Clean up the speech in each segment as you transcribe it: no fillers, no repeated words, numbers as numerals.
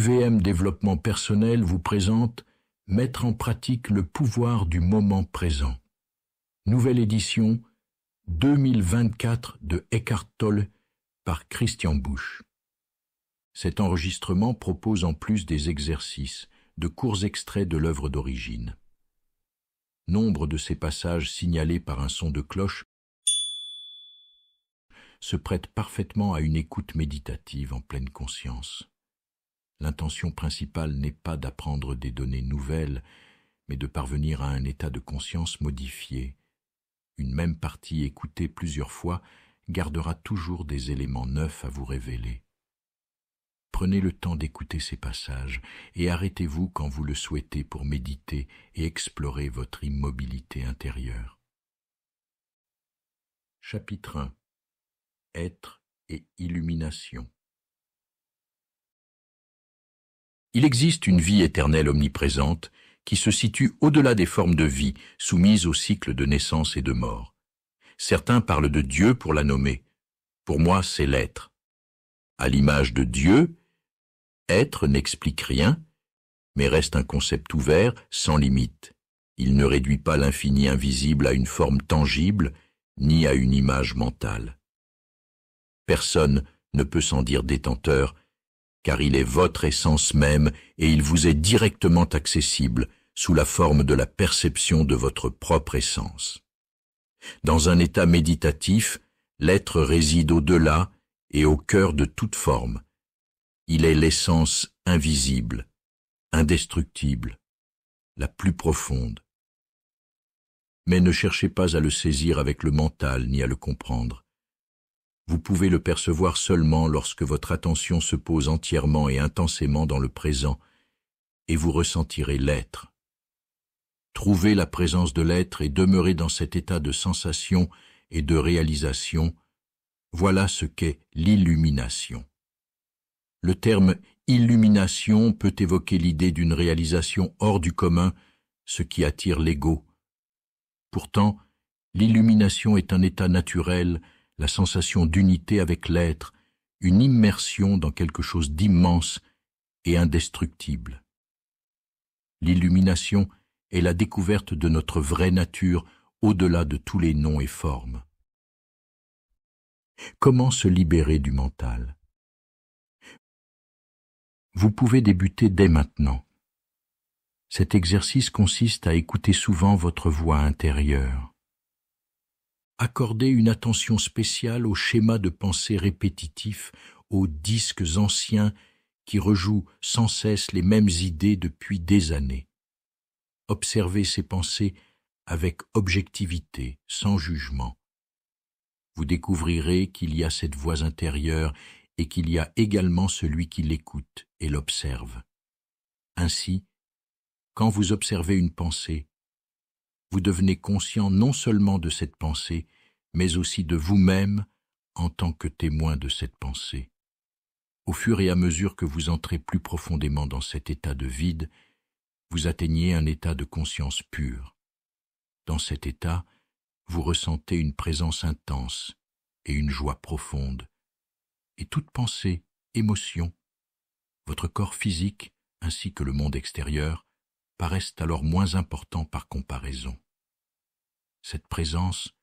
UVM Développement Personnel vous présente « Mettre en pratique le pouvoir du moment présent ». Nouvelle édition 2024 de Eckhart Tolle par Christian Busch. Cet enregistrement propose en plus des exercices, de courts extraits de l'œuvre d'origine. Nombre de ces passages signalés par un son de cloche se prêtent parfaitement à une écoute méditative en pleine conscience. L'intention principale n'est pas d'apprendre des données nouvelles, mais de parvenir à un état de conscience modifié. Une même partie écoutée plusieurs fois gardera toujours des éléments neufs à vous révéler. Prenez le temps d'écouter ces passages et arrêtez-vous quand vous le souhaitez pour méditer et explorer votre immobilité intérieure. Chapitre 1. Être et illumination. Il existe une vie éternelle omniprésente qui se situe au-delà des formes de vie soumises au cycle de naissance et de mort. Certains parlent de Dieu pour la nommer. Pour moi, c'est l'être. À l'image de Dieu, être n'explique rien, mais reste un concept ouvert, sans limite. Il ne réduit pas l'infini invisible à une forme tangible, ni à une image mentale. Personne ne peut s'en dire détenteur, car il est votre essence même et il vous est directement accessible sous la forme de la perception de votre propre essence. Dans un état méditatif, l'être réside au-delà et au cœur de toute forme. Il est l'essence invisible, indestructible, la plus profonde. Mais ne cherchez pas à le saisir avec le mental ni à le comprendre. Vous pouvez le percevoir seulement lorsque votre attention se pose entièrement et intensément dans le présent, et vous ressentirez l'être. Trouvez la présence de l'être et demeurez dans cet état de sensation et de réalisation. Voilà ce qu'est l'illumination. Le terme illumination peut évoquer l'idée d'une réalisation hors du commun, ce qui attire l'ego. Pourtant, l'illumination est un état naturel, la sensation d'unité avec l'être, une immersion dans quelque chose d'immense et indestructible. L'illumination est la découverte de notre vraie nature au-delà de tous les noms et formes. Comment se libérer du mental? Vous pouvez débuter dès maintenant. Cet exercice consiste à écouter souvent votre voix intérieure. Accordez une attention spéciale aux schémas de pensée répétitifs, aux disques anciens qui rejouent sans cesse les mêmes idées depuis des années. Observez ces pensées avec objectivité, sans jugement. Vous découvrirez qu'il y a cette voix intérieure et qu'il y a également celui qui l'écoute et l'observe. Ainsi, quand vous observez une pensée, vous devenez conscient non seulement de cette pensée, mais aussi de vous-même en tant que témoin de cette pensée. Au fur et à mesure que vous entrez plus profondément dans cet état de vide, vous atteignez un état de conscience pure. Dans cet état, vous ressentez une présence intense et une joie profonde. Et toute pensée, émotion, votre corps physique ainsi que le monde extérieur paraissent alors moins importants par comparaison. Cette présence,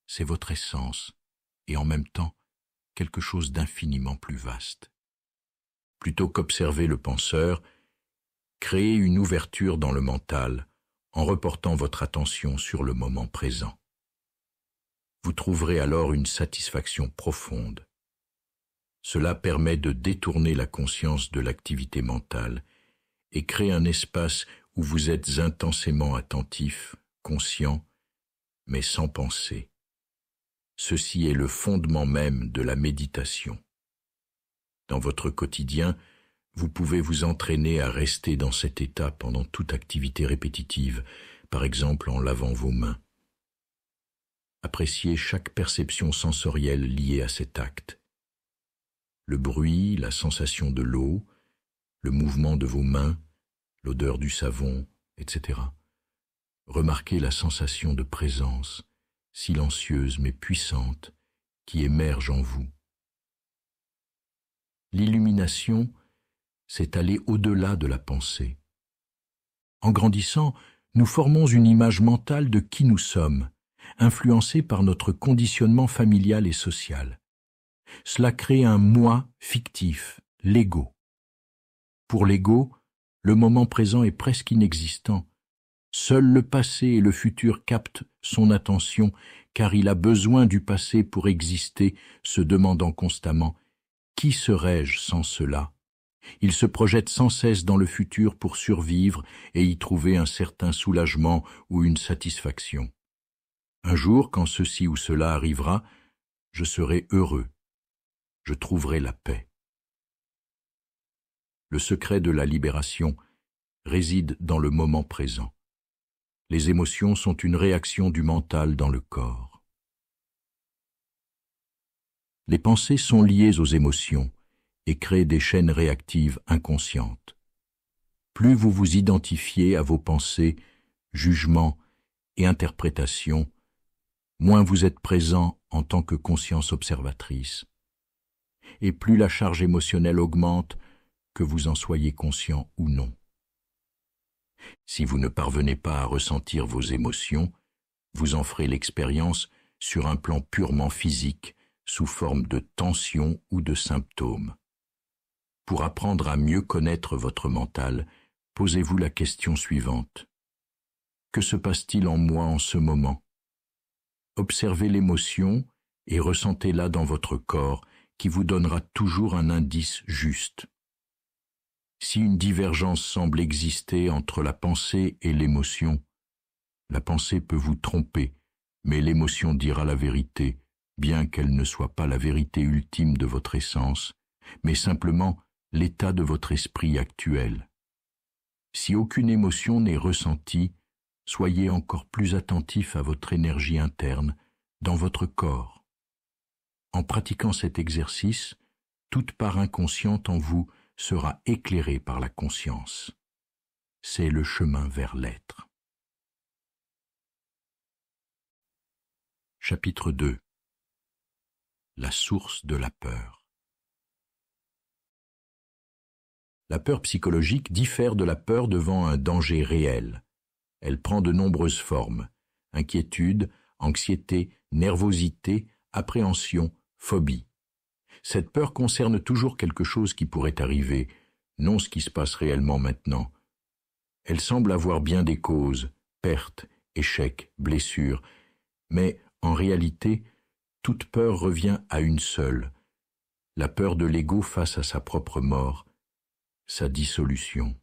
c'est votre essence, et en même temps, quelque chose d'infiniment plus vaste. Plutôt qu'observer le penseur, créez une ouverture dans le mental en reportant votre attention sur le moment présent. Vous trouverez alors une satisfaction profonde. Cela permet de détourner la conscience de l'activité mentale et crée un espace où vous êtes intensément attentif, conscient, mais sans pensée. Ceci est le fondement même de la méditation. Dans votre quotidien, vous pouvez vous entraîner à rester dans cet état pendant toute activité répétitive, par exemple en lavant vos mains. Appréciez chaque perception sensorielle liée à cet acte. Le bruit, la sensation de l'eau, le mouvement de vos mains, l'odeur du savon, etc. Remarquez la sensation de présence, silencieuse mais puissante, qui émerge en vous. L'illumination c'est aller au-delà de la pensée. En grandissant, nous formons une image mentale de qui nous sommes, influencée par notre conditionnement familial et social. Cela crée un moi fictif, l'ego. Pour l'ego, le moment présent est presque inexistant. Seul le passé et le futur captent son attention, car il a besoin du passé pour exister, se demandant constamment « Qui serais-je sans cela ?» Il se projette sans cesse dans le futur pour survivre et y trouver un certain soulagement ou une satisfaction. Un jour, quand ceci ou cela arrivera, je serai heureux. Je trouverai la paix. Le secret de la libération réside dans le moment présent. Les émotions sont une réaction du mental dans le corps. Les pensées sont liées aux émotions et créent des chaînes réactives inconscientes. Plus vous vous identifiez à vos pensées, jugements et interprétations, moins vous êtes présent en tant que conscience observatrice. Et plus la charge émotionnelle augmente, que vous en soyez conscient ou non. Si vous ne parvenez pas à ressentir vos émotions, vous en ferez l'expérience sur un plan purement physique, sous forme de tension ou de symptômes. Pour apprendre à mieux connaître votre mental, posez-vous la question suivante. Que se passe-t-il en moi en ce moment? Observez l'émotion et ressentez-la dans votre corps, qui vous donnera toujours un indice juste. Si une divergence semble exister entre la pensée et l'émotion, la pensée peut vous tromper, mais l'émotion dira la vérité, bien qu'elle ne soit pas la vérité ultime de votre essence, mais simplement l'état de votre esprit actuel. Si aucune émotion n'est ressentie, soyez encore plus attentif à votre énergie interne, dans votre corps. En pratiquant cet exercice, toute part inconsciente en vous sera éclairée par la conscience. C'est le chemin vers l'être. Chapitre 2. La source de la peur. La peur psychologique diffère de la peur devant un danger réel. Elle prend de nombreuses formes: inquiétude, anxiété, nervosité, appréhension, phobie. Cette peur concerne toujours quelque chose qui pourrait arriver, non ce qui se passe réellement maintenant. Elle semble avoir bien des causes, pertes, échecs, blessures, mais en réalité, toute peur revient à une seule, la peur de l'ego face à sa propre mort, sa dissolution.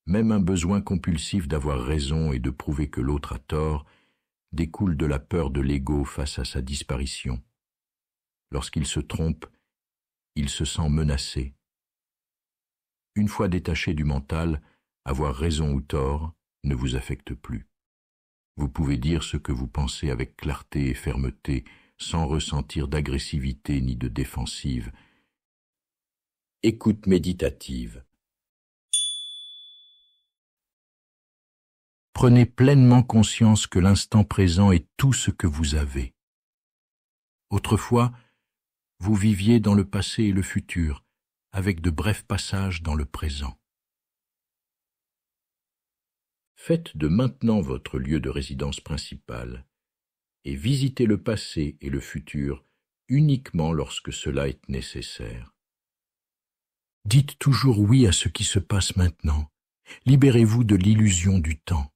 Même un besoin compulsif d'avoir raison et de prouver que l'autre a tort découle de la peur de l'ego face à sa disparition. Lorsqu'il se trompe, il se sent menacé. Une fois détaché du mental, avoir raison ou tort ne vous affecte plus. Vous pouvez dire ce que vous pensez avec clarté et fermeté, sans ressentir d'agressivité ni de défensive. Écoute méditative. Prenez pleinement conscience que l'instant présent est tout ce que vous avez. Autrefois, vous viviez dans le passé et le futur, avec de brefs passages dans le présent. Faites de maintenant votre lieu de résidence principal et visitez le passé et le futur uniquement lorsque cela est nécessaire. Dites toujours oui à ce qui se passe maintenant. Libérez-vous de l'illusion du temps.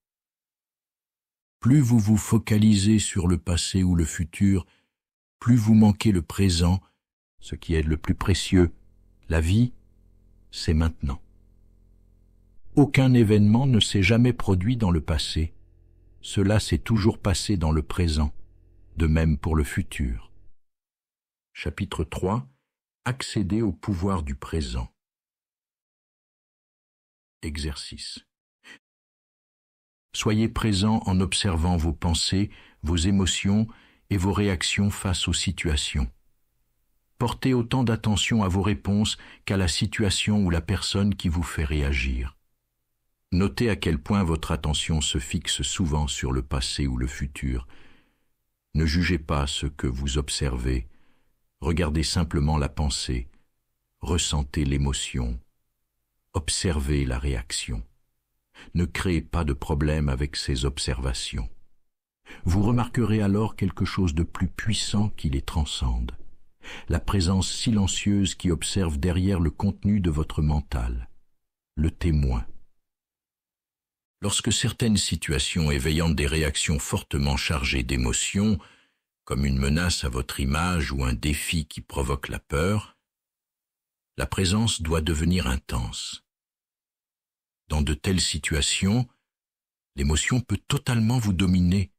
Plus vous vous focalisez sur le passé ou le futur, plus vous manquez le présent, ce qui est le plus précieux. La vie, c'est maintenant. Aucun événement ne s'est jamais produit dans le passé. Cela s'est toujours passé dans le présent, de même pour le futur. Chapitre 3. Accéder au pouvoir du présent. Exercice. Soyez présent en observant vos pensées, vos émotions et vos réactions face aux situations. Portez autant d'attention à vos réponses qu'à la situation ou la personne qui vous fait réagir. Notez à quel point votre attention se fixe souvent sur le passé ou le futur. Ne jugez pas ce que vous observez. Regardez simplement la pensée. Ressentez l'émotion Observez la réaction. Ne créez pas de problème avec ces observations. Vous remarquerez alors quelque chose de plus puissant qui les transcende. La présence silencieuse qui observe derrière le contenu de votre mental, le témoin. Lorsque certaines situations éveillant des réactions fortement chargées d'émotions, comme une menace à votre image ou un défi qui provoque la peur, la présence doit devenir intense. Dans de telles situations, l'émotion peut totalement vous dominer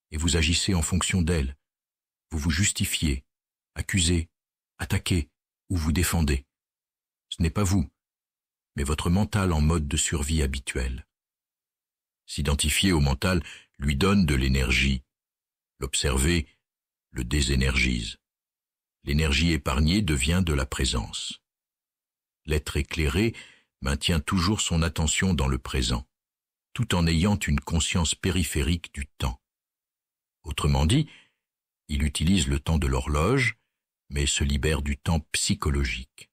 et vous agissez en fonction d'elle. Vous vous justifiez, accusez, attaquez ou vous défendez. Ce n'est pas vous, mais votre mental en mode de survie habituel. S'identifier au mental lui donne de l'énergie. L'observer le désénergise. L'énergie épargnée devient de la présence. L'être éclairé maintient toujours son attention dans le présent, tout en ayant une conscience périphérique du temps. Autrement dit, il utilise le temps de l'horloge, mais se libère du temps psychologique.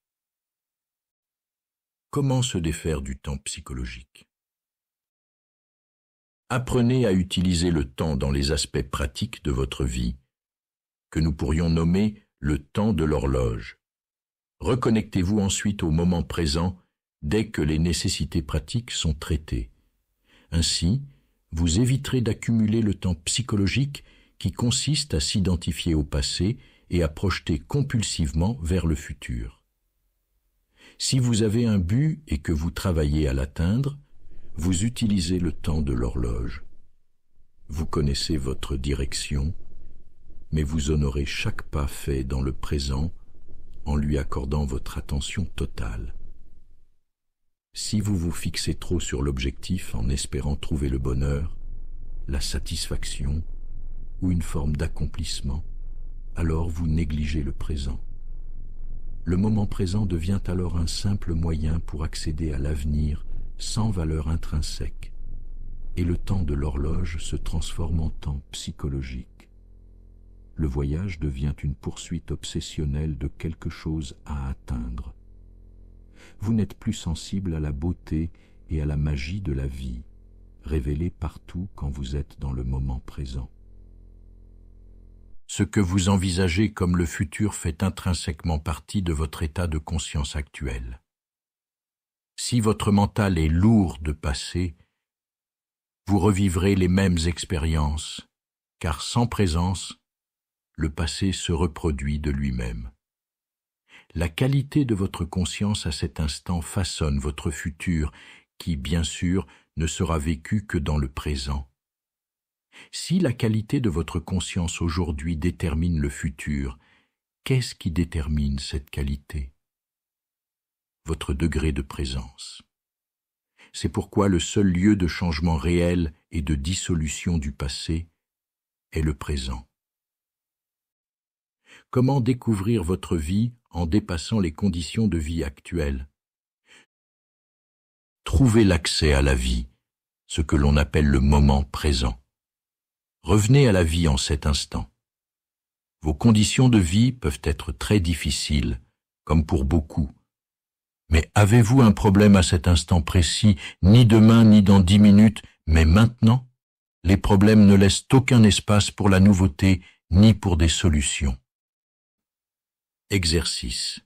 Comment se défaire du temps psychologique? Apprenez à utiliser le temps dans les aspects pratiques de votre vie, que nous pourrions nommer le temps de l'horloge. Reconnectez-vous ensuite au moment présent dès que les nécessités pratiques sont traitées. Ainsi, vous éviterez d'accumuler le temps psychologique qui consiste à s'identifier au passé et à projeter compulsivement vers le futur. Si vous avez un but et que vous travaillez à l'atteindre, vous utilisez le temps de l'horloge. Vous connaissez votre direction, mais vous honorez chaque pas fait dans le présent en lui accordant votre attention totale. Si vous vous fixez trop sur l'objectif en espérant trouver le bonheur, la satisfaction ou une forme d'accomplissement, alors vous négligez le présent. Le moment présent devient alors un simple moyen pour accéder à l'avenir sans valeur intrinsèque, et le temps de l'horloge se transforme en temps psychologique. Le voyage devient une poursuite obsessionnelle de quelque chose à atteindre. Vous n'êtes plus sensible à la beauté et à la magie de la vie, révélée partout quand vous êtes dans le moment présent. Ce que vous envisagez comme le futur fait intrinsèquement partie de votre état de conscience actuel. Si votre mental est lourd de passé, vous revivrez les mêmes expériences, car sans présence, le passé se reproduit de lui-même. La qualité de votre conscience à cet instant façonne votre futur, qui, bien sûr, ne sera vécu que dans le présent. Si la qualité de votre conscience aujourd'hui détermine le futur, qu'est-ce qui détermine cette qualité? Votre degré de présence. C'est pourquoi le seul lieu de changement réel et de dissolution du passé est le présent. Comment découvrir votre vie en dépassant les conditions de vie actuelles? Trouvez l'accès à la vie, ce que l'on appelle le moment présent. Revenez à la vie en cet instant. Vos conditions de vie peuvent être très difficiles, comme pour beaucoup. Mais avez-vous un problème à cet instant précis, ni demain, ni dans 10 minutes, mais maintenant? Les problèmes ne laissent aucun espace pour la nouveauté, ni pour des solutions. Exercice.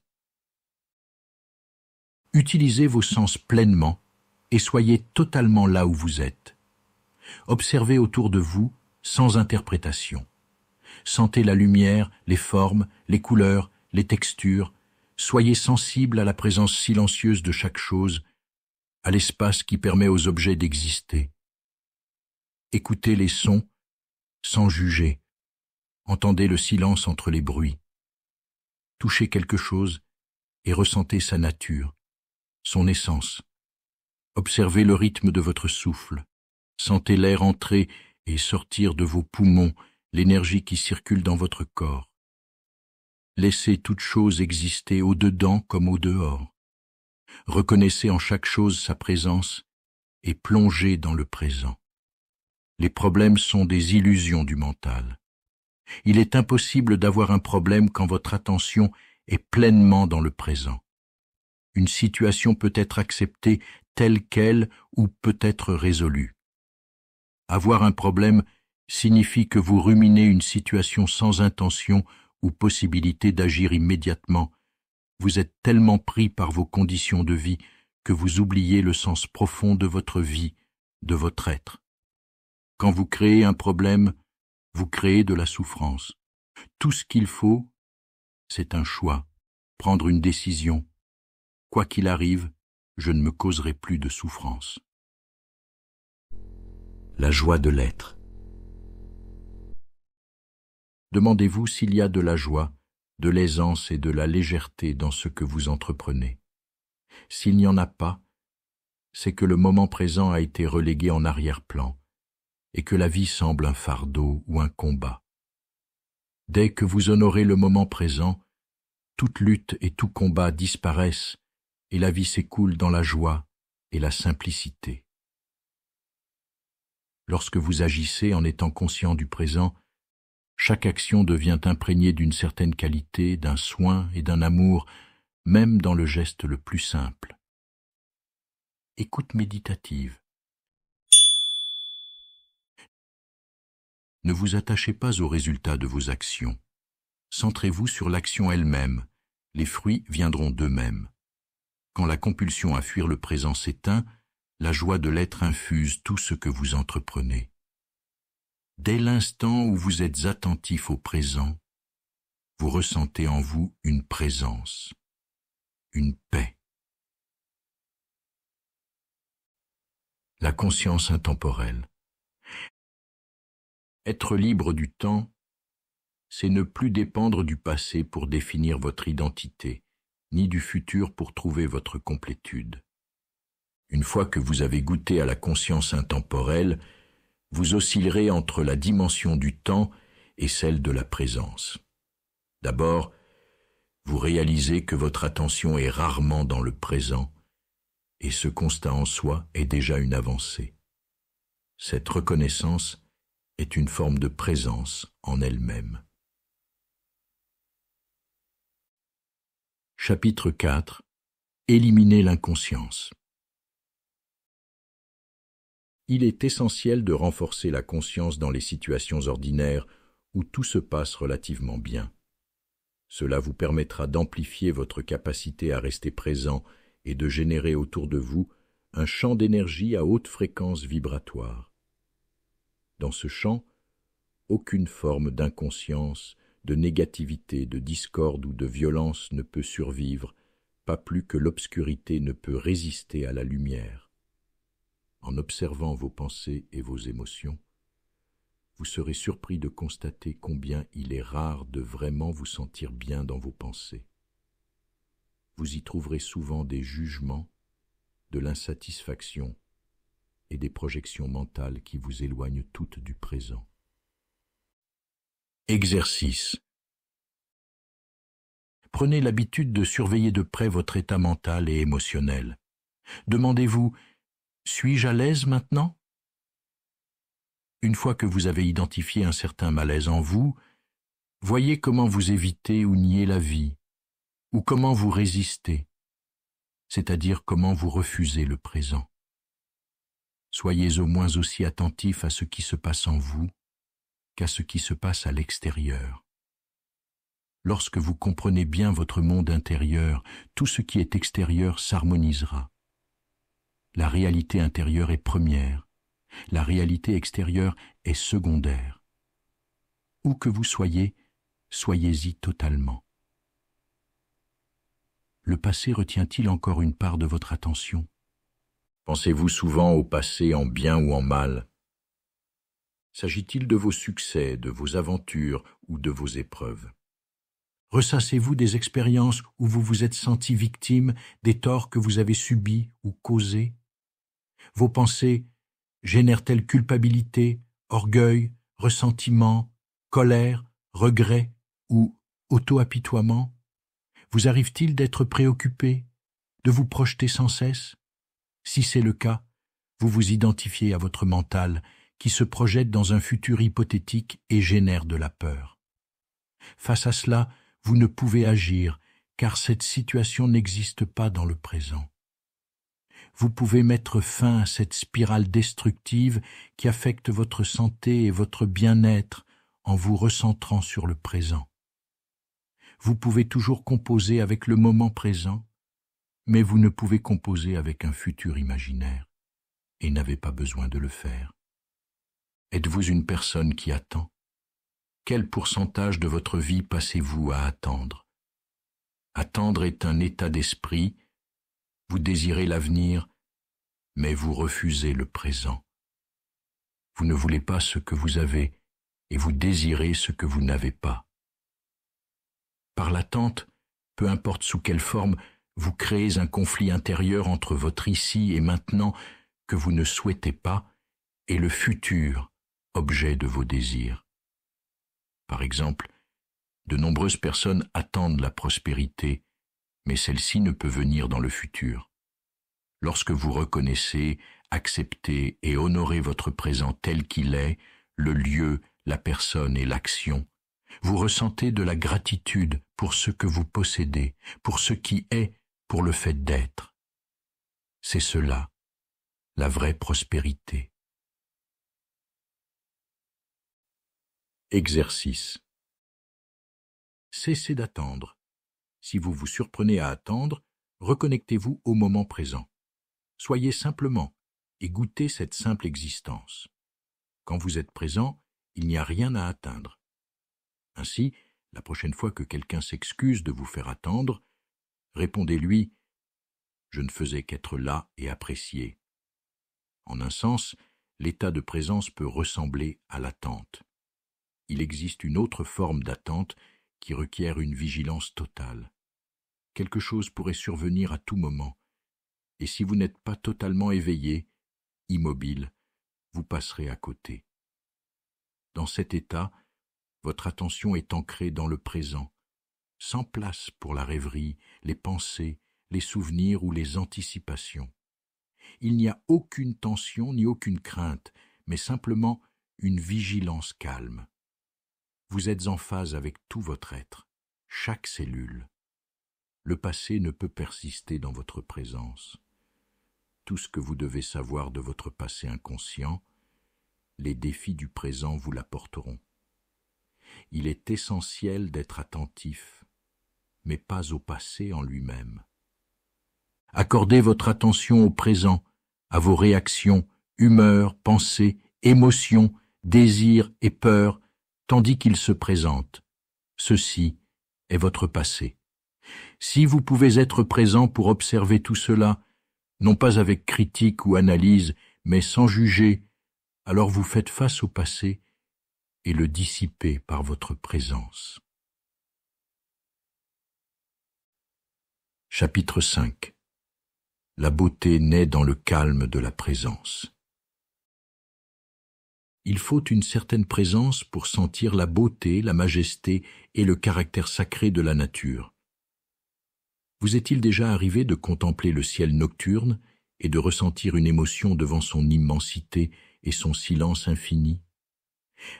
Utilisez vos sens pleinement et soyez totalement là où vous êtes. Observez autour de vous sans interprétation. Sentez la lumière, les formes, les couleurs, les textures. Soyez sensible à la présence silencieuse de chaque chose, à l'espace qui permet aux objets d'exister. Écoutez les sons sans juger. Entendez le silence entre les bruits. Touchez quelque chose et ressentez sa nature, son essence. Observez le rythme de votre souffle. Sentez l'air entrer et sortir de vos poumons, l'énergie qui circule dans votre corps. Laissez toute chose exister au-dedans comme au-dehors. Reconnaissez en chaque chose sa présence et plongez dans le présent. Les problèmes sont des illusions du mental. Il est impossible d'avoir un problème quand votre attention est pleinement dans le présent. une situation peut être acceptée telle qu'elle ou peut être résolue. Avoir un problème signifie que vous ruminez une situation sans intention ou possibilité d'agir immédiatement. Vous êtes tellement pris par vos conditions de vie que vous oubliez le sens profond de votre vie, de votre être. Quand vous créez un problème, vous créez de la souffrance. Tout ce qu'il faut, c'est un choix, prendre une décision. Quoi qu'il arrive, je ne me causerai plus de souffrance. La joie de l'être. Demandez-vous s'il y a de la joie, de l'aisance et de la légèreté dans ce que vous entreprenez. S'il n'y en a pas, c'est que le moment présent a été relégué en arrière-plan et que la vie semble un fardeau ou un combat. Dès que vous honorez le moment présent, toute lutte et tout combat disparaissent et la vie s'écoule dans la joie et la simplicité. Lorsque vous agissez en étant conscient du présent, chaque action devient imprégnée d'une certaine qualité, d'un soin et d'un amour, même dans le geste le plus simple. Écoute méditative. Ne vous attachez pas aux résultats de vos actions. Centrez-vous sur l'action elle-même. Les fruits viendront d'eux-mêmes. Quand la compulsion à fuir le présent s'éteint, la joie de l'être infuse tout ce que vous entreprenez. Dès l'instant où vous êtes attentif au présent, vous ressentez en vous une présence, une paix. La conscience intemporelle. Être libre du temps, c'est ne plus dépendre du passé pour définir votre identité, ni du futur pour trouver votre complétude. Une fois que vous avez goûté à la conscience intemporelle, vous oscillerez entre la dimension du temps et celle de la présence. D'abord, vous réalisez que votre attention est rarement dans le présent, et ce constat en soi est déjà une avancée. Cette reconnaissance est une forme de présence en elle-même. Chapitre 4. Éliminer l'inconscience. Il est essentiel de renforcer la conscience dans les situations ordinaires où tout se passe relativement bien. Cela vous permettra d'amplifier votre capacité à rester présent et de générer autour de vous un champ d'énergie à haute fréquence vibratoire. Dans ce champ, aucune forme d'inconscience, de négativité, de discorde ou de violence ne peut survivre, pas plus que l'obscurité ne peut résister à la lumière. En observant vos pensées et vos émotions, vous serez surpris de constater combien il est rare de vraiment vous sentir bien dans vos pensées. Vous y trouverez souvent des jugements, de l'insatisfaction et des projections mentales qui vous éloignent toutes du présent. Exercice. Prenez l'habitude de surveiller de près votre état mental et émotionnel. Demandez-vous: suis-je à l'aise maintenant? Une fois que vous avez identifié un certain malaise en vous, voyez comment vous évitez ou niez la vie, ou comment vous résistez, c'est-à-dire comment vous refusez le présent. Soyez au moins aussi attentif à ce qui se passe en vous qu'à ce qui se passe à l'extérieur. Lorsque vous comprenez bien votre monde intérieur, tout ce qui est extérieur s'harmonisera. La réalité intérieure est première, la réalité extérieure est secondaire. Où que vous soyez, soyez-y totalement. Le passé retient-il encore une part de votre attention? Pensez-vous souvent au passé en bien ou en mal? S'agit-il de vos succès, de vos aventures ou de vos épreuves? Ressassez-vous des expériences où vous vous êtes senti victime des torts que vous avez subis ou causés? Vos pensées génèrent-elles culpabilité, orgueil, ressentiment, colère, regret ou auto-apitoiement? Vous arrive-t-il d'être préoccupé, de vous projeter sans cesse? Si c'est le cas, vous vous identifiez à votre mental qui se projette dans un futur hypothétique et génère de la peur. Face à cela, vous ne pouvez agir car cette situation n'existe pas dans le présent. Vous pouvez mettre fin à cette spirale destructive qui affecte votre santé et votre bien-être en vous recentrant sur le présent. Vous pouvez toujours composer avec le moment présent, mais vous ne pouvez composer avec un futur imaginaire et n'avez pas besoin de le faire. Êtes-vous une personne qui attend? Quel pourcentage de votre vie passez-vous à attendre? Attendre est un état d'esprit. Vous désirez l'avenir, mais vous refusez le présent. Vous ne voulez pas ce que vous avez et vous désirez ce que vous n'avez pas. Par l'attente, peu importe sous quelle forme, vous créez un conflit intérieur entre votre ici et maintenant que vous ne souhaitez pas et le futur, objet de vos désirs. Par exemple, de nombreuses personnes attendent la prospérité, mais celle-ci ne peut venir dans le futur. Lorsque vous reconnaissez, acceptez et honorez votre présent tel qu'il est, le lieu, la personne et l'action, vous ressentez de la gratitude pour ce que vous possédez, pour ce qui est, pour le fait d'être. C'est cela, la vraie prospérité. Exercice. Cessez d'attendre. Si vous vous surprenez à attendre, reconnectez-vous au moment présent. Soyez simplement et goûtez cette simple existence. Quand vous êtes présent, il n'y a rien à atteindre. Ainsi, la prochaine fois que quelqu'un s'excuse de vous faire attendre, répondez-lui « Je ne faisais qu'être là et apprécier ». En un sens, l'état de présence peut ressembler à l'attente. Il existe une autre forme d'attente qui requiert une vigilance totale. Quelque chose pourrait survenir à tout moment, et si vous n'êtes pas totalement éveillé, immobile, vous passerez à côté. Dans cet état, votre attention est ancrée dans le présent, sans place pour la rêverie, les pensées, les souvenirs ou les anticipations. Il n'y a aucune tension ni aucune crainte, mais simplement une vigilance calme. Vous êtes en phase avec tout votre être, chaque cellule. Le passé ne peut persister dans votre présence. Tout ce que vous devez savoir de votre passé inconscient, les défis du présent vous l'apporteront. Il est essentiel d'être attentif, mais pas au passé en lui-même. Accordez votre attention au présent, à vos réactions, humeurs, pensées, émotions, désirs et peurs, tandis qu'ils se présentent. Ceci est votre passé. Si vous pouvez être présent pour observer tout cela, non pas avec critique ou analyse, mais sans juger, alors vous faites face au passé et le dissipez par votre présence. Chapitre 5. La beauté naît dans le calme de la présence. Il faut une certaine présence pour sentir la beauté, la majesté et le caractère sacré de la nature. Vous est-il déjà arrivé de contempler le ciel nocturne et de ressentir une émotion devant son immensité et son silence infini?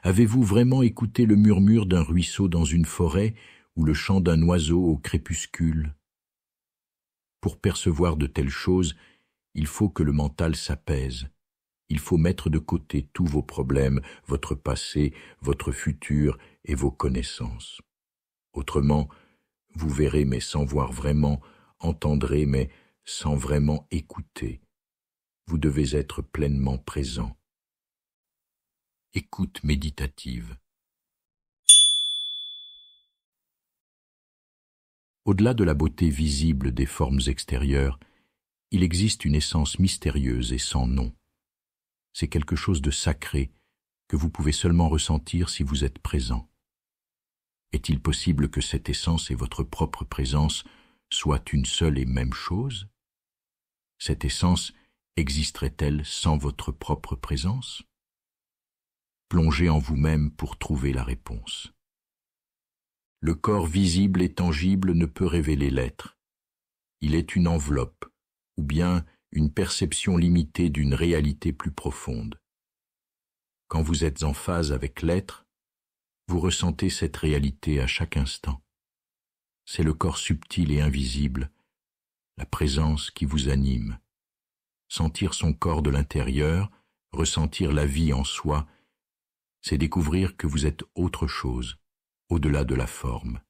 Avez-vous vraiment écouté le murmure d'un ruisseau dans une forêt ou le chant d'un oiseau au crépuscule? Pour percevoir de telles choses, il faut que le mental s'apaise. Il faut mettre de côté tous vos problèmes, votre passé, votre futur et vos connaissances. Autrement, vous verrez mais sans voir vraiment, entendrez mais sans vraiment écouter. Vous devez être pleinement présent. Écoute méditative. Au-delà de la beauté visible des formes extérieures, il existe une essence mystérieuse et sans nom. C'est quelque chose de sacré que vous pouvez seulement ressentir si vous êtes présent. Est-il possible que cette essence et votre propre présence soient une seule et même chose? Cette essence existerait-elle sans votre propre présence? Plongez en vous-même pour trouver la réponse. Le corps visible et tangible ne peut révéler l'être. Il est une enveloppe, ou bien une perception limitée d'une réalité plus profonde. Quand vous êtes en phase avec l'être, vous ressentez cette réalité à chaque instant. c'est le corps subtil et invisible, la présence qui vous anime. Sentir son corps de l'intérieur, ressentir la vie en soi, c'est découvrir que vous êtes autre chose, au-delà de la forme.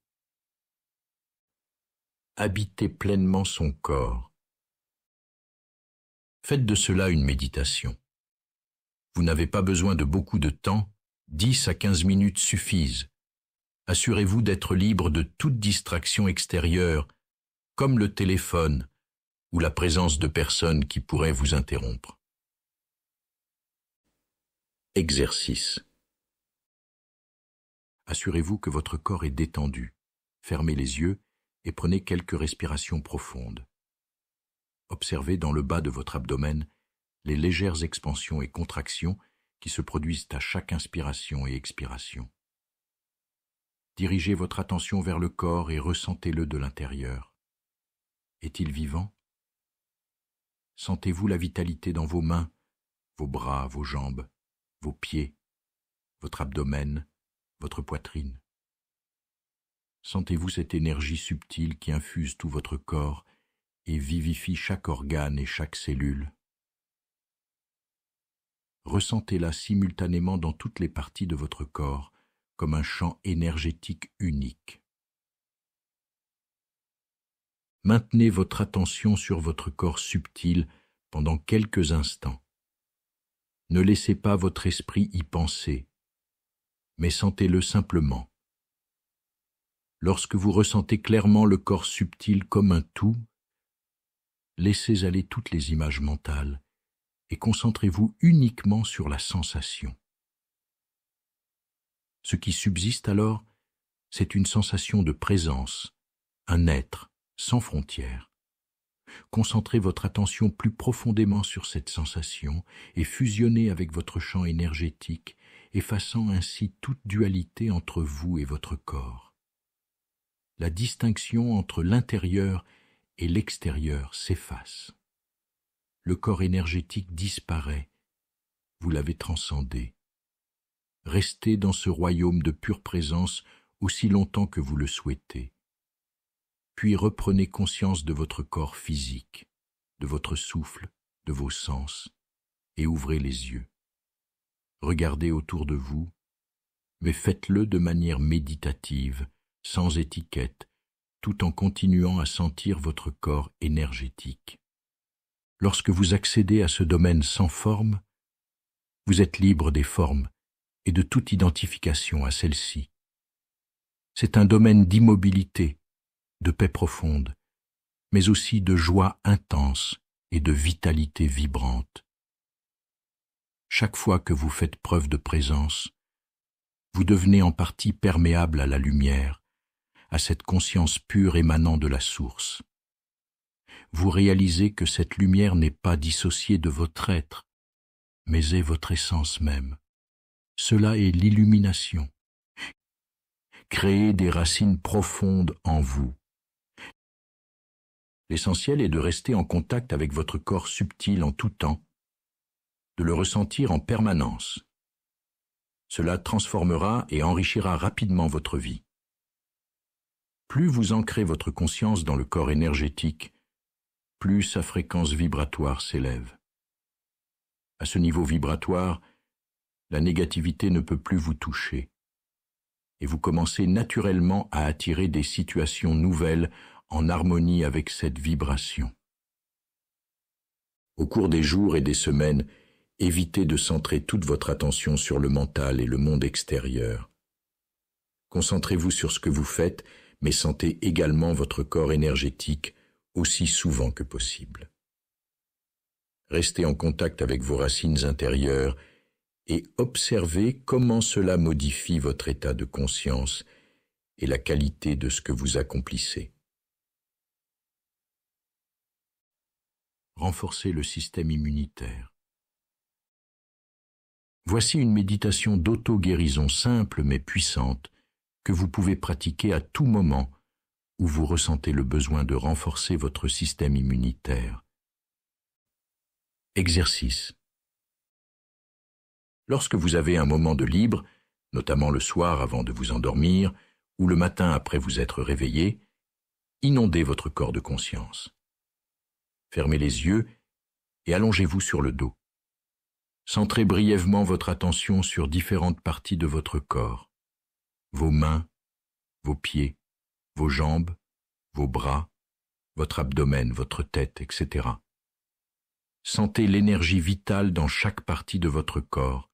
Habitez pleinement son corps. Faites de cela une méditation. Vous n'avez pas besoin de beaucoup de temps, 10 à 15 minutes suffisent. Assurez-vous d'être libre de toute distraction extérieure, comme le téléphone ou la présence de personnes qui pourraient vous interrompre. Exercice. Assurez-vous que votre corps est détendu. Fermez les yeux et prenez quelques respirations profondes. Observez dans le bas de votre abdomen les légères expansions et contractions qui se produisent à chaque inspiration et expiration. Dirigez votre attention vers le corps et ressentez-le de l'intérieur. Est-il vivant? Sentez-vous la vitalité dans vos mains, vos bras, vos jambes, vos pieds, votre abdomen, votre poitrine? Sentez-vous cette énergie subtile qui infuse tout votre corps et vivifie chaque organe et chaque cellule? Ressentez-la simultanément dans toutes les parties de votre corps, comme un champ énergétique unique. Maintenez votre attention sur votre corps subtil pendant quelques instants. Ne laissez pas votre esprit y penser, mais sentez-le simplement. Lorsque vous ressentez clairement le corps subtil comme un tout, laissez aller toutes les images mentales et concentrez-vous uniquement sur la sensation. Ce qui subsiste alors, c'est une sensation de présence, un être sans frontières. Concentrez votre attention plus profondément sur cette sensation et fusionnez avec votre champ énergétique, effaçant ainsi toute dualité entre vous et votre corps. La distinction entre l'intérieur et l'extérieur s'efface. Le corps énergétique disparaît, vous l'avez transcendé. Restez dans ce royaume de pure présence aussi longtemps que vous le souhaitez. Puis reprenez conscience de votre corps physique, de votre souffle, de vos sens, et ouvrez les yeux. Regardez autour de vous, mais faites-le de manière méditative, sans étiquette, tout en continuant à sentir votre corps énergétique. Lorsque vous accédez à ce domaine sans forme, vous êtes libre des formes et de toute identification à celles-ci. C'est un domaine d'immobilité, de paix profonde, mais aussi de joie intense et de vitalité vibrante. Chaque fois que vous faites preuve de présence, vous devenez en partie perméable à la lumière, à cette conscience pure émanant de la source. Vous réalisez que cette lumière n'est pas dissociée de votre être, mais est votre essence même. Cela est l'illumination. Créez des racines profondes en vous. L'essentiel est de rester en contact avec votre corps subtil en tout temps, de le ressentir en permanence. Cela transformera et enrichira rapidement votre vie. Plus vous ancrez votre conscience dans le corps énergétique, plus sa fréquence vibratoire s'élève. À ce niveau vibratoire, la négativité ne peut plus vous toucher, et vous commencez naturellement à attirer des situations nouvelles en harmonie avec cette vibration. Au cours des jours et des semaines, évitez de centrer toute votre attention sur le mental et le monde extérieur. Concentrez-vous sur ce que vous faites, mais sentez également votre corps énergétique aussi souvent que possible. Restez en contact avec vos racines intérieures et observez comment cela modifie votre état de conscience et la qualité de ce que vous accomplissez. Renforcez le système immunitaire. Voici une méditation d'auto-guérison simple mais puissante que vous pouvez pratiquer à tout moment où vous ressentez le besoin de renforcer votre système immunitaire. Exercice. Lorsque vous avez un moment de libre, notamment le soir avant de vous endormir ou le matin après vous être réveillé, inondez votre corps de conscience. Fermez les yeux et allongez-vous sur le dos. Centrez brièvement votre attention sur différentes parties de votre corps, vos mains, vos pieds, vos jambes, vos bras, votre abdomen, votre tête, etc. Sentez l'énergie vitale dans chaque partie de votre corps.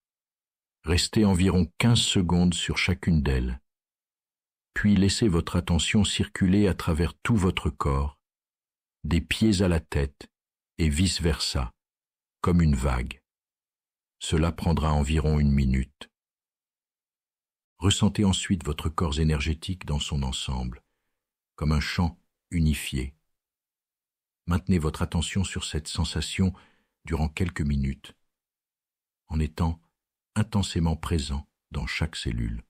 Restez environ 15 secondes sur chacune d'elles. Puis laissez votre attention circuler à travers tout votre corps, des pieds à la tête et vice-versa, comme une vague. Cela prendra environ 1 minute. Ressentez ensuite votre corps énergétique dans son ensemble, comme un champ unifié. Maintenez votre attention sur cette sensation durant quelques minutes, en étant intensément présent dans chaque cellule.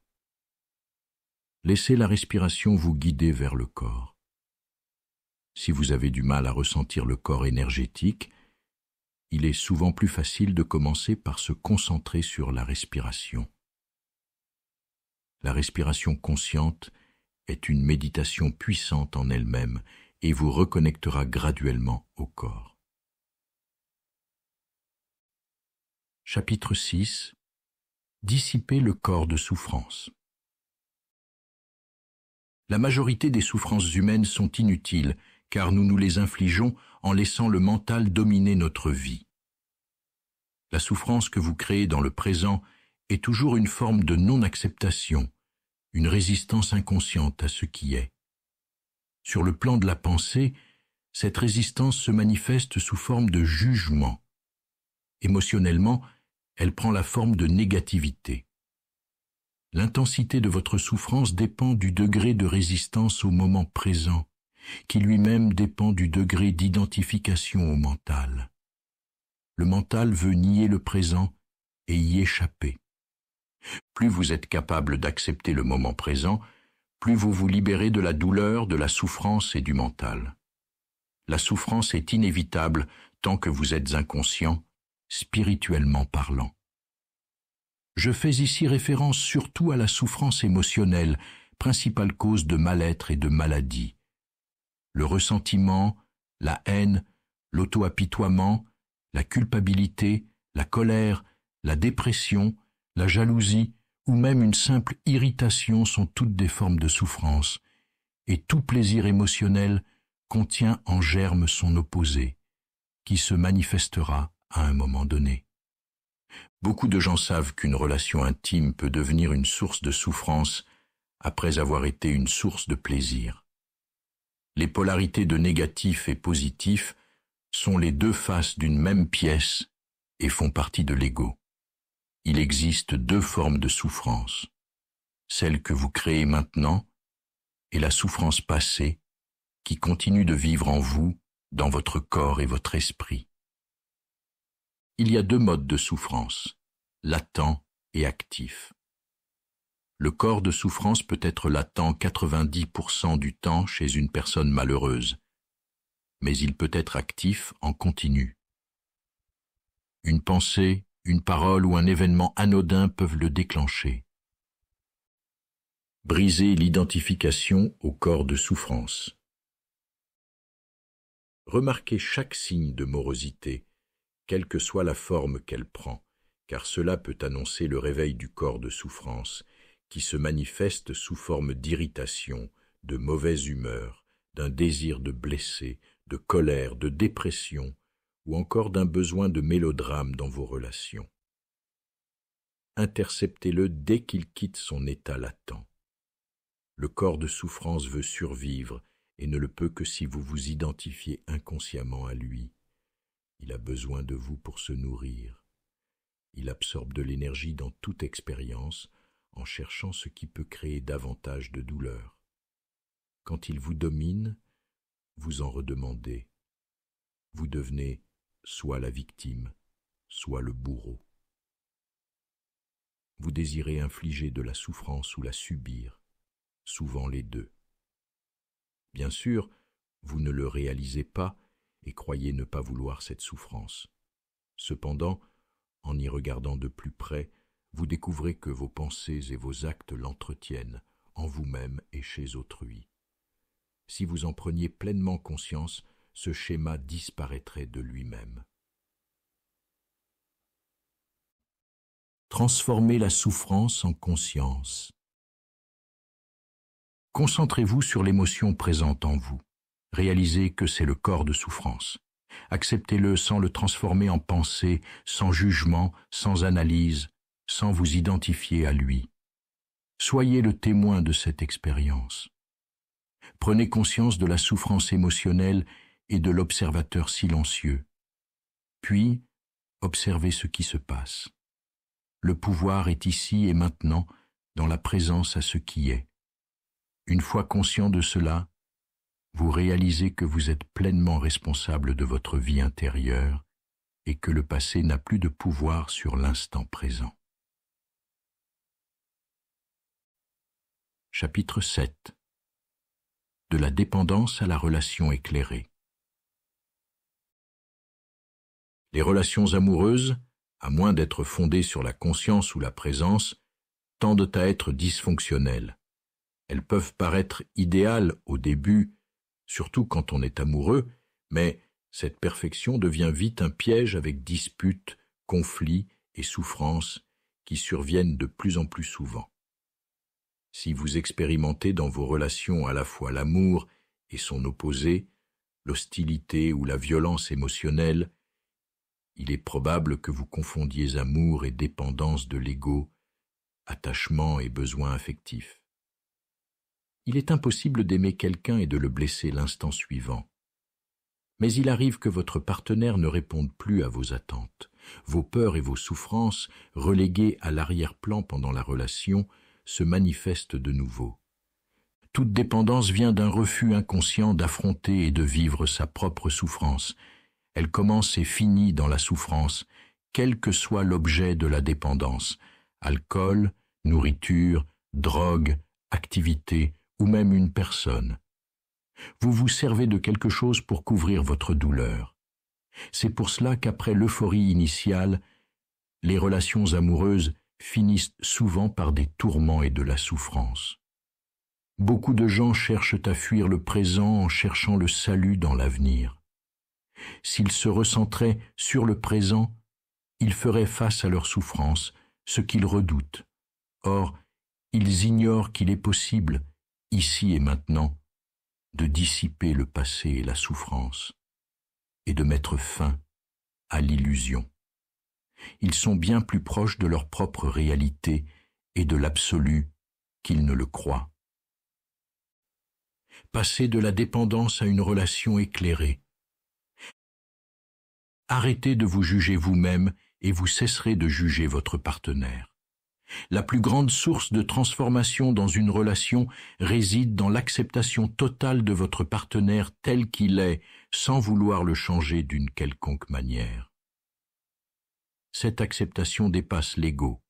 Laissez la respiration vous guider vers le corps. Si vous avez du mal à ressentir le corps énergétique, il est souvent plus facile de commencer par se concentrer sur la respiration. La respiration consciente est une méditation puissante en elle-même et vous reconnectera graduellement au corps. Chapitre 6. Dissiper le corps de souffrance. La majorité des souffrances humaines sont inutiles, car nous nous les infligeons en laissant le mental dominer notre vie. La souffrance que vous créez dans le présent est toujours une forme de non-acceptation, une résistance inconsciente à ce qui est. Sur le plan de la pensée, cette résistance se manifeste sous forme de jugement. Émotionnellement, elle prend la forme de négativité. L'intensité de votre souffrance dépend du degré de résistance au moment présent, qui lui-même dépend du degré d'identification au mental. Le mental veut nier le présent et y échapper. Plus vous êtes capable d'accepter le moment présent, plus vous vous libérez de la douleur, de la souffrance et du mental. La souffrance est inévitable tant que vous êtes inconscient, spirituellement parlant. Je fais ici référence surtout à la souffrance émotionnelle, principale cause de mal-être et de maladie. Le ressentiment, la haine, l'auto-apitoiement, la culpabilité, la colère, la dépression, la jalousie ou même une simple irritation sont toutes des formes de souffrance, et tout plaisir émotionnel contient en germe son opposé, qui se manifestera à un moment donné. Beaucoup de gens savent qu'une relation intime peut devenir une source de souffrance après avoir été une source de plaisir. Les polarités de négatif et positif sont les deux faces d'une même pièce et font partie de l'ego. Il existe deux formes de souffrance, celle que vous créez maintenant et la souffrance passée qui continue de vivre en vous, dans votre corps et votre esprit. Il y a deux modes de souffrance, latent et actif. Le corps de souffrance peut être latent 90% du temps chez une personne malheureuse, mais il peut être actif en continu. Une pensée, une parole ou un événement anodin peuvent le déclencher. Briser l'identification au corps de souffrance. Remarquez chaque signe de morosité, quelle que soit la forme qu'elle prend, car cela peut annoncer le réveil du corps de souffrance, qui se manifeste sous forme d'irritation, de mauvaise humeur, d'un désir de blesser, de colère, de dépression, ou encore d'un besoin de mélodrame dans vos relations. Interceptez-le dès qu'il quitte son état latent. Le corps de souffrance veut survivre et ne le peut que si vous vous identifiez inconsciemment à lui. Il a besoin de vous pour se nourrir. Il absorbe de l'énergie dans toute expérience en cherchant ce qui peut créer davantage de douleur. Quand il vous domine, vous en redemandez. Vous devenez soit la victime, soit le bourreau. Vous désirez infliger de la souffrance ou la subir, souvent les deux. Bien sûr, vous ne le réalisez pas et croyez ne pas vouloir cette souffrance. Cependant, en y regardant de plus près, vous découvrez que vos pensées et vos actes l'entretiennent, en vous-même et chez autrui. Si vous en preniez pleinement conscience, ce schéma disparaîtrait de lui-même. Transformez la souffrance en conscience. Concentrez-vous sur l'émotion présente en vous. Réalisez que c'est le corps de souffrance. Acceptez-le sans le transformer en pensée, sans jugement, sans analyse, sans vous identifier à lui. Soyez le témoin de cette expérience. Prenez conscience de la souffrance émotionnelle et de l'observateur silencieux. Puis, observez ce qui se passe. Le pouvoir est ici et maintenant, dans la présence à ce qui est. Une fois conscient de cela, vous réalisez que vous êtes pleinement responsable de votre vie intérieure et que le passé n'a plus de pouvoir sur l'instant présent. Chapitre 7. De la dépendance à la relation éclairée. Les relations amoureuses, à moins d'être fondées sur la conscience ou la présence, tendent à être dysfonctionnelles. Elles peuvent paraître idéales au début, surtout quand on est amoureux, mais cette perfection devient vite un piège avec disputes, conflits et souffrances qui surviennent de plus en plus souvent. Si vous expérimentez dans vos relations à la fois l'amour et son opposé, l'hostilité ou la violence émotionnelle, il est probable que vous confondiez amour et dépendance de l'ego, attachement et besoin affectif. Il est impossible d'aimer quelqu'un et de le blesser l'instant suivant. Mais il arrive que votre partenaire ne réponde plus à vos attentes. Vos peurs et vos souffrances, reléguées à l'arrière-plan pendant la relation, se manifestent de nouveau. Toute dépendance vient d'un refus inconscient d'affronter et de vivre sa propre souffrance. Elle commence et finit dans la souffrance, quel que soit l'objet de la dépendance, alcool, nourriture, drogue, activité ou même une personne. Vous vous servez de quelque chose pour couvrir votre douleur. C'est pour cela qu'après l'euphorie initiale, les relations amoureuses finissent souvent par des tourments et de la souffrance. Beaucoup de gens cherchent à fuir le présent en cherchant le salut dans l'avenir. S'ils se recentraient sur le présent, ils feraient face à leur souffrance, ce qu'ils redoutent. Or, ils ignorent qu'il est possible, ici et maintenant, de dissiper le passé et la souffrance, et de mettre fin à l'illusion. Ils sont bien plus proches de leur propre réalité et de l'absolu qu'ils ne le croient. Passez de la dépendance à une relation éclairée. Arrêtez de vous juger vous-même et vous cesserez de juger votre partenaire. La plus grande source de transformation dans une relation réside dans l'acceptation totale de votre partenaire tel qu'il est, sans vouloir le changer d'une quelconque manière. Cette acceptation dépasse l'ego.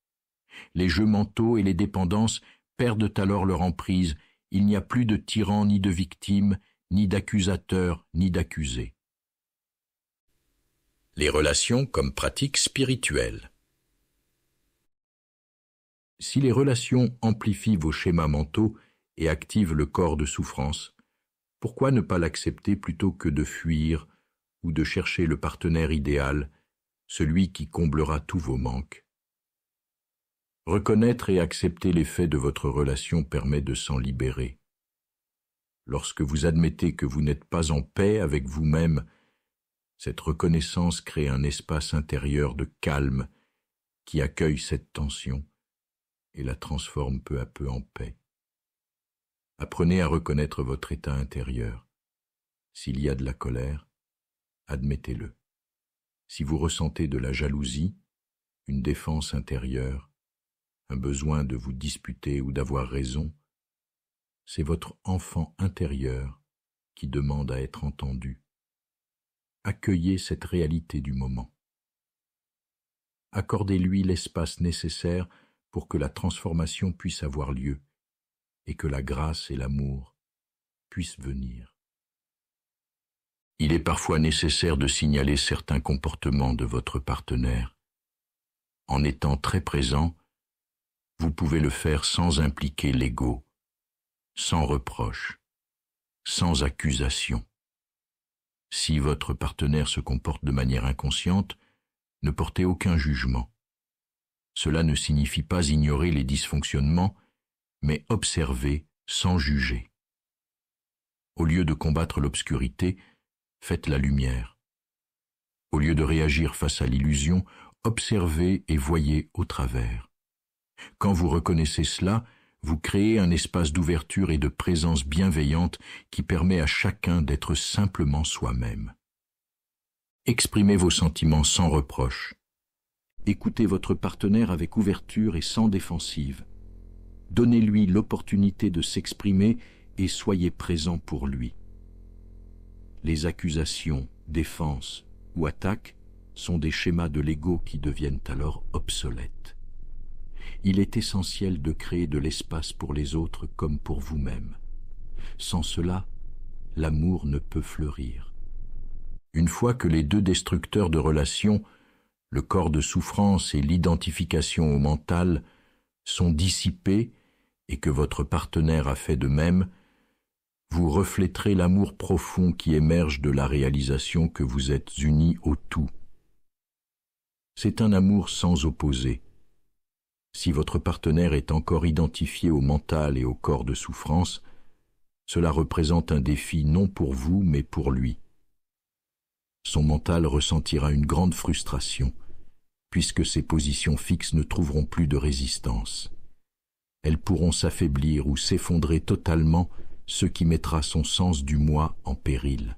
Les jeux mentaux et les dépendances perdent alors leur emprise. Il n'y a plus de tyran ni de victime, ni d'accusateur ni d'accusé. Les relations comme pratique spirituelle. Si les relations amplifient vos schémas mentaux et activent le corps de souffrance, pourquoi ne pas l'accepter plutôt que de fuir ou de chercher le partenaire idéal, celui qui comblera tous vos manques? Reconnaître et accepter les faits de votre relation permet de s'en libérer. Lorsque vous admettez que vous n'êtes pas en paix avec vous-même, cette reconnaissance crée un espace intérieur de calme qui accueille cette tension et la transforme peu à peu en paix. Apprenez à reconnaître votre état intérieur. S'il y a de la colère, admettez-le. Si vous ressentez de la jalousie, une défense intérieure, un besoin de vous disputer ou d'avoir raison, c'est votre enfant intérieur qui demande à être entendu. Accueillez cette réalité du moment. Accordez-lui l'espace nécessaire pour que la transformation puisse avoir lieu et que la grâce et l'amour puissent venir. Il est parfois nécessaire de signaler certains comportements de votre partenaire. En étant très présent, vous pouvez le faire sans impliquer l'ego, sans reproche, sans accusation. Si votre partenaire se comporte de manière inconsciente, ne portez aucun jugement. Cela ne signifie pas ignorer les dysfonctionnements, mais observer sans juger. Au lieu de combattre l'obscurité, faites la lumière. Au lieu de réagir face à l'illusion, observez et voyez au travers. Quand vous reconnaissez cela, vous créez un espace d'ouverture et de présence bienveillante qui permet à chacun d'être simplement soi-même. Exprimez vos sentiments sans reproche. Écoutez votre partenaire avec ouverture et sans défensive. Donnez-lui l'opportunité de s'exprimer et soyez présent pour lui. Les accusations, défenses ou attaques sont des schémas de l'ego qui deviennent alors obsolètes. Il est essentiel de créer de l'espace pour les autres comme pour vous-même. Sans cela, l'amour ne peut fleurir. Une fois que les deux destructeurs de relations, le corps de souffrance et l'identification au mental, sont dissipés et que votre partenaire a fait de même, vous refléterez l'amour profond qui émerge de la réalisation que vous êtes unis au tout. C'est un amour sans opposé. Si votre partenaire est encore identifié au mental et au corps de souffrance, cela représente un défi non pour vous mais pour lui. Son mental ressentira une grande frustration, puisque ses positions fixes ne trouveront plus de résistance. Elles pourront s'affaiblir ou s'effondrer totalement, ce qui mettra son sens du moi en péril.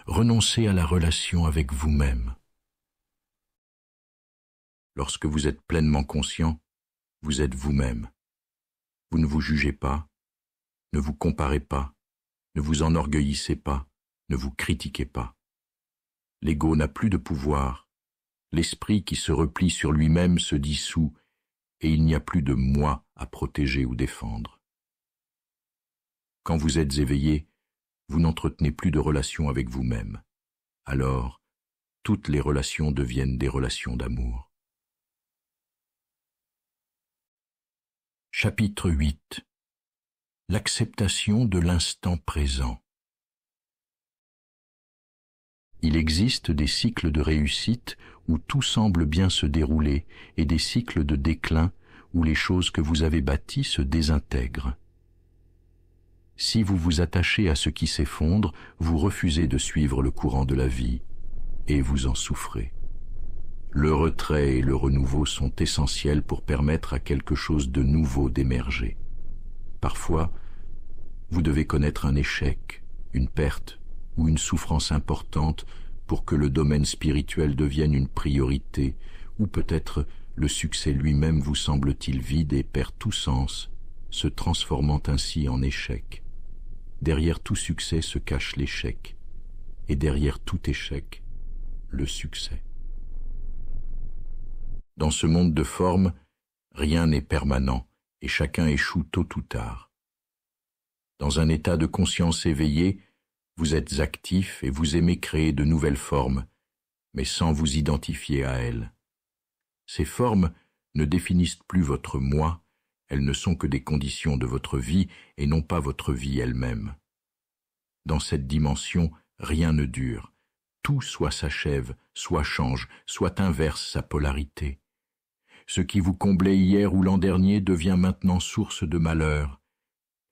Renoncez à la relation avec vous-même. Lorsque vous êtes pleinement conscient, vous êtes vous-même. Vous ne vous jugez pas, ne vous comparez pas, ne vous enorgueillissez pas, ne vous critiquez pas. L'ego n'a plus de pouvoir. L'esprit qui se replie sur lui-même se dissout et il n'y a plus de moi à protéger ou défendre. Quand vous êtes éveillé, vous n'entretenez plus de relations avec vous-même. Alors, toutes les relations deviennent des relations d'amour. Chapitre 8. L'acceptation de l'instant présent. Il existe des cycles de réussite où tout semble bien se dérouler et des cycles de déclin où les choses que vous avez bâties se désintègrent. Si vous vous attachez à ce qui s'effondre, vous refusez de suivre le courant de la vie et vous en souffrez. Le retrait et le renouveau sont essentiels pour permettre à quelque chose de nouveau d'émerger. Parfois, vous devez connaître un échec, une perte ou une souffrance importante pour que le domaine spirituel devienne une priorité, ou peut-être le succès lui-même vous semble-t-il vide et perd tout sens, se transformant ainsi en échec. Derrière tout succès se cache l'échec, et derrière tout échec, le succès. Dans ce monde de formes, rien n'est permanent et chacun échoue tôt ou tard. Dans un état de conscience éveillée, vous êtes actif et vous aimez créer de nouvelles formes, mais sans vous identifier à elles. Ces formes ne définissent plus votre moi, elles ne sont que des conditions de votre vie et non pas votre vie elle-même. Dans cette dimension, rien ne dure. Tout soit s'achève, soit change, soit inverse sa polarité. Ce qui vous comblait hier ou l'an dernier devient maintenant source de malheur.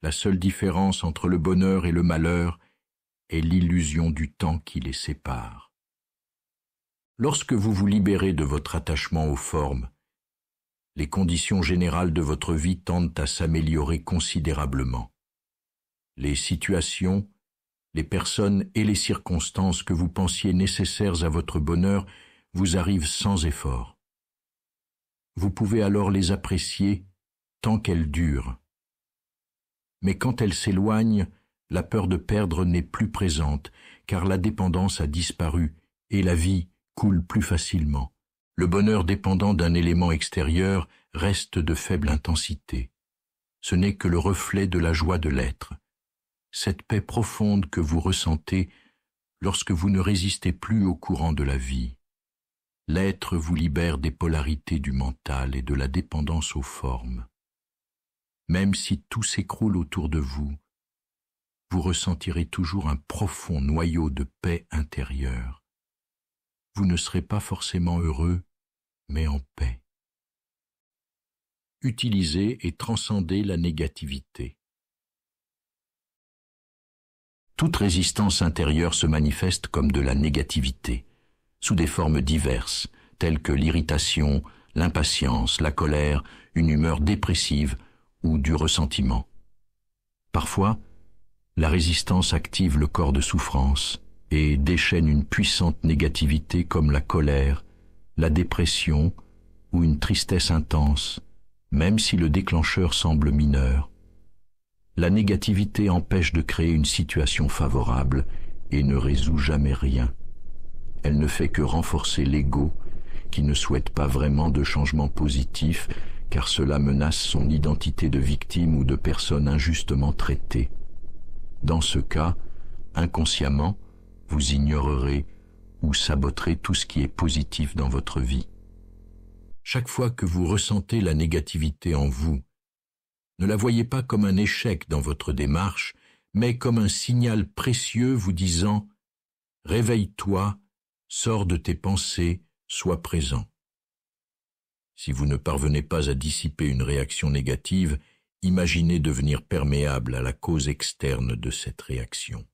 La seule différence entre le bonheur et le malheur est l'illusion du temps qui les sépare. Lorsque vous vous libérez de votre attachement aux formes, les conditions générales de votre vie tendent à s'améliorer considérablement. Les situations, les personnes et les circonstances que vous pensiez nécessaires à votre bonheur vous arrivent sans effort. Vous pouvez alors les apprécier tant qu'elles durent. Mais quand elles s'éloignent, la peur de perdre n'est plus présente, car la dépendance a disparu et la vie coule plus facilement. Le bonheur dépendant d'un élément extérieur reste de faible intensité. Ce n'est que le reflet de la joie de l'être. Cette paix profonde que vous ressentez lorsque vous ne résistez plus au courant de la vie. L'être vous libère des polarités du mental et de la dépendance aux formes. même si tout s'écroule autour de vous, vous ressentirez toujours un profond noyau de paix intérieure. Vous ne serez pas forcément heureux, mais en paix. Utilisez et transcendez la négativité. Toute résistance intérieure se manifeste comme de la négativité, sous des formes diverses, telles que l'irritation, l'impatience, la colère, une humeur dépressive ou du ressentiment. Parfois, la résistance active le corps de souffrance et déchaîne une puissante négativité comme la colère, la dépression ou une tristesse intense, même si le déclencheur semble mineur. La négativité empêche de créer une situation favorable et ne résout jamais rien. Elle ne fait que renforcer l'ego, qui ne souhaite pas vraiment de changement positif, car cela menace son identité de victime ou de personne injustement traitée. Dans ce cas, inconsciemment, vous ignorerez ou saboterez tout ce qui est positif dans votre vie. Chaque fois que vous ressentez la négativité en vous, ne la voyez pas comme un échec dans votre démarche, mais comme un signal précieux vous disant « Réveille-toi, sors de tes pensées, sois présent ». Si vous ne parvenez pas à dissiper une réaction négative, imaginez devenir perméable à la cause externe de cette réaction.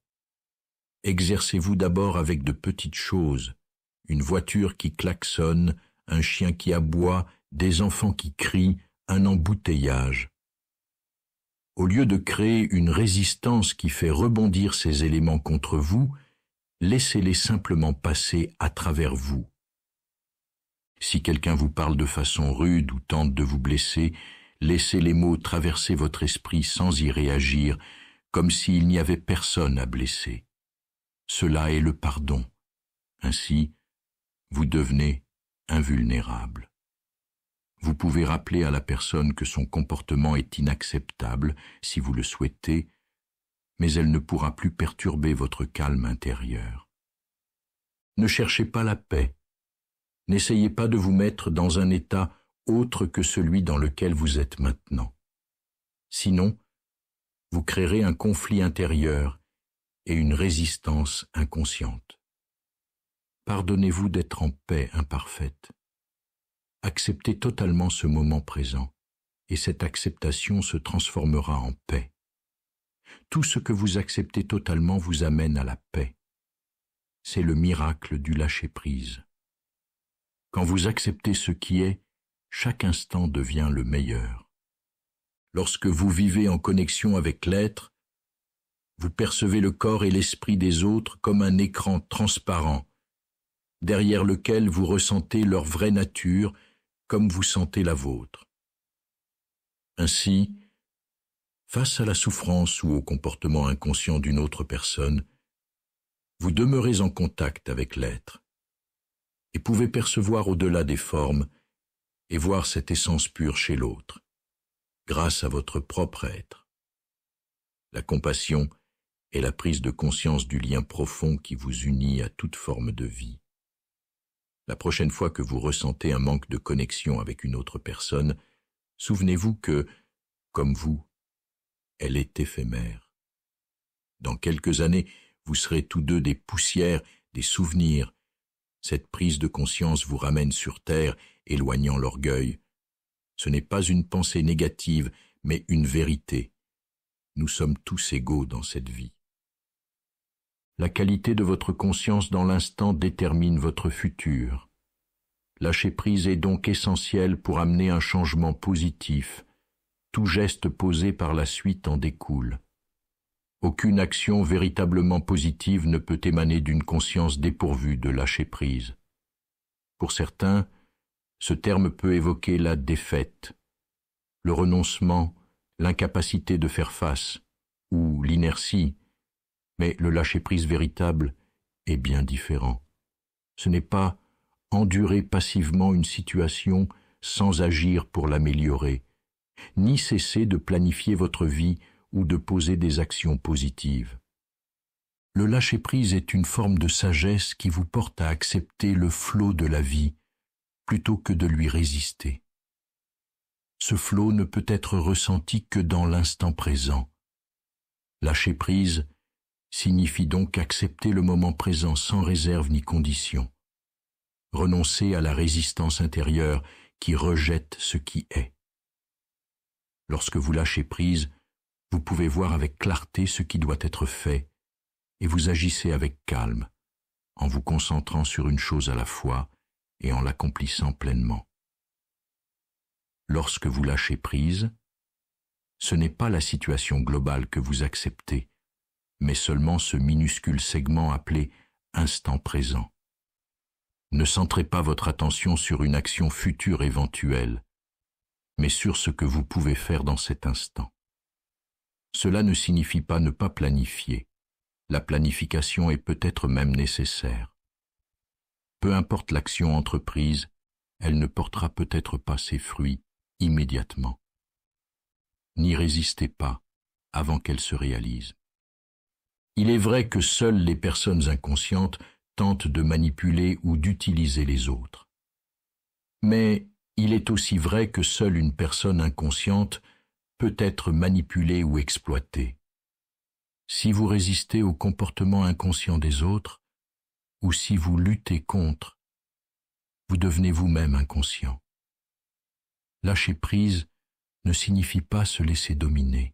Exercez-vous d'abord avec de petites choses, une voiture qui klaxonne, un chien qui aboie, des enfants qui crient, un embouteillage. Au lieu de créer une résistance qui fait rebondir ces éléments contre vous, laissez-les simplement passer à travers vous. Si quelqu'un vous parle de façon rude ou tente de vous blesser, laissez les mots traverser votre esprit sans y réagir, comme s'il n'y avait personne à blesser. Cela est le pardon. Ainsi, vous devenez invulnérable. Vous pouvez rappeler à la personne que son comportement est inacceptable, si vous le souhaitez, mais elle ne pourra plus perturber votre calme intérieur. Ne cherchez pas la paix. N'essayez pas de vous mettre dans un état autre que celui dans lequel vous êtes maintenant. Sinon, vous créerez un conflit intérieur et une résistance inconsciente. Pardonnez-vous d'être en paix imparfaite. Acceptez totalement ce moment présent, et cette acceptation se transformera en paix. Tout ce que vous acceptez totalement vous amène à la paix. C'est le miracle du lâcher-prise. Quand vous acceptez ce qui est, chaque instant devient le meilleur. Lorsque vous vivez en connexion avec l'être, vous percevez le corps et l'esprit des autres comme un écran transparent, derrière lequel vous ressentez leur vraie nature comme vous sentez la vôtre. Ainsi, face à la souffrance ou au comportement inconscient d'une autre personne, vous demeurez en contact avec l'être et pouvez percevoir au-delà des formes et voir cette essence pure chez l'autre, grâce à votre propre être. La compassion est la prise de conscience du lien profond qui vous unit à toute forme de vie. La prochaine fois que vous ressentez un manque de connexion avec une autre personne, souvenez-vous que, comme vous, elle est éphémère. Dans quelques années, vous serez tous deux des poussières, des souvenirs. Cette prise de conscience vous ramène sur terre, éloignant l'orgueil. Ce n'est pas une pensée négative, mais une vérité. Nous sommes tous égaux dans cette vie. La qualité de votre conscience dans l'instant détermine votre futur. Lâcher prise est donc essentiel pour amener un changement positif. Tout geste posé par la suite en découle. Aucune action véritablement positive ne peut émaner d'une conscience dépourvue de lâcher prise. Pour certains, ce terme peut évoquer la défaite, le renoncement, l'incapacité de faire face, ou l'inertie, mais le lâcher-prise véritable est bien différent. Ce n'est pas endurer passivement une situation sans agir pour l'améliorer, ni cesser de planifier votre vie ou de poser des actions positives. Le lâcher-prise est une forme de sagesse qui vous porte à accepter le flot de la vie plutôt que de lui résister. Ce flot ne peut être ressenti que dans l'instant présent. Lâcher prise signifie donc accepter le moment présent sans réserve ni condition. Renoncer à la résistance intérieure qui rejette ce qui est. Lorsque vous lâchez prise, vous pouvez voir avec clarté ce qui doit être fait et vous agissez avec calme, en vous concentrant sur une chose à la fois et en l'accomplissant pleinement. Lorsque vous lâchez prise, ce n'est pas la situation globale que vous acceptez, mais seulement ce minuscule segment appelé instant présent. Ne centrez pas votre attention sur une action future éventuelle, mais sur ce que vous pouvez faire dans cet instant. Cela ne signifie pas ne pas planifier. La planification est peut-être même nécessaire. Peu importe l'action entreprise, elle ne portera peut-être pas ses fruits immédiatement. N'y résistez pas avant qu'elle se réalise. Il est vrai que seules les personnes inconscientes tentent de manipuler ou d'utiliser les autres. Mais il est aussi vrai que seule une personne inconsciente peut être manipulée ou exploitée. Si vous résistez au comportement inconscient des autres, ou si vous luttez contre, vous devenez vous-même inconscient. Lâcher prise ne signifie pas se laisser dominer.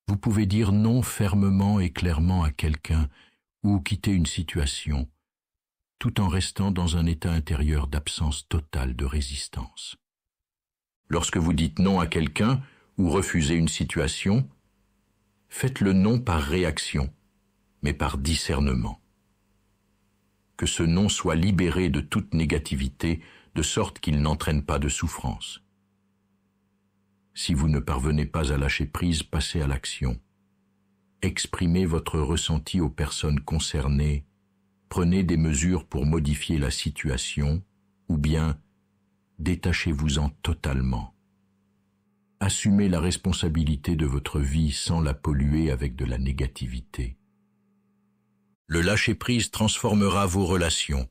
Vous pouvez dire non fermement et clairement à quelqu'un ou quitter une situation, tout en restant dans un état intérieur d'absence totale de résistance. Lorsque vous dites non à quelqu'un ou refusez une situation, faites le non par réaction, mais par discernement. Que ce non soit libéré de toute négativité, de sorte qu'il n'entraîne pas de souffrance. Si vous ne parvenez pas à lâcher prise, passez à l'action. Exprimez votre ressenti aux personnes concernées, prenez des mesures pour modifier la situation, ou bien détachez-vous-en totalement. Assumez la responsabilité de votre vie sans la polluer avec de la négativité. Le lâcher-prise transformera vos relations.